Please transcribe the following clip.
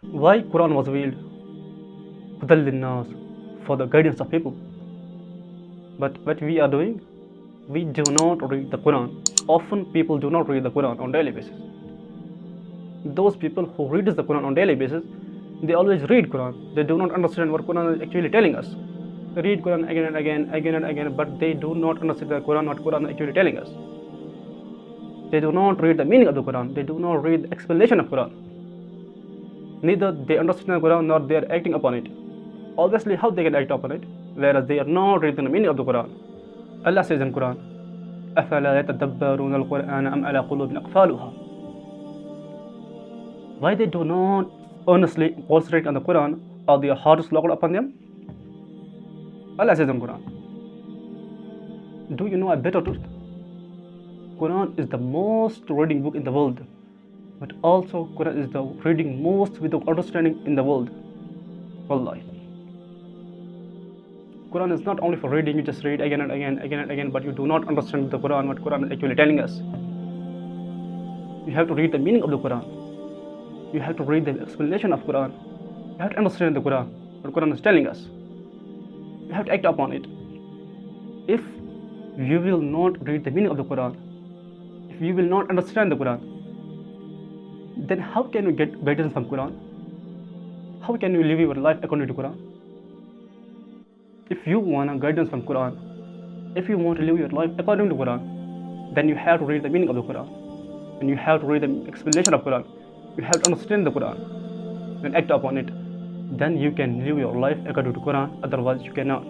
Why Quran was revealed? هُدًى لِلنَّاسِ, for the guidance of people. But what we are doing, we do not read the Quran. Often people do not read the Quran on daily basis. Those people who read the Quran on daily basis, they always read Quran. They do not understand what Quran is actually telling us. They read Quran again and again, but they do not understand the Quran, what Quran is actually telling us. They do not read the meaning of the Quran. They do not read the explanation of Quran. Neither they understand the Quran nor they are acting upon it. Obviously, how they can act upon it, whereas they are not reading the meaning of the Quran. Allah says in Quran, أَفَلَا يَتَدَبَّرُونَ الْقُرْآنَ أَمْ عَلَى قُلُوبٍ أَقْفَالُهَا. Why they do not earnestly concentrate on the Quran, or their hearts locked upon them? Allah says in Quran, do you know a better truth? Quran is the most reading book in the world, but also Quran is the reading most without understanding in the world. Wallahi. Quran is not only for reading, you just read again and again, but you do not understand the Quran, what Quran is actually telling us. You have to read the meaning of the Quran. You have to read the explanation of Quran. You have to understand the Quran, what Quran is telling us. You have to act upon it. If you will not read the meaning of the Quran, if you will not understand the Quran, then how can you get guidance from Quran? How can you live your life according to Quran? If you want guidance from Quran, if you want to live your life according to Quran, then you have to read the meaning of the Quran, and you have to read the explanation of Quran. You have to understand the Quran and act upon it. Then you can live your life according to Quran. Otherwise, you cannot.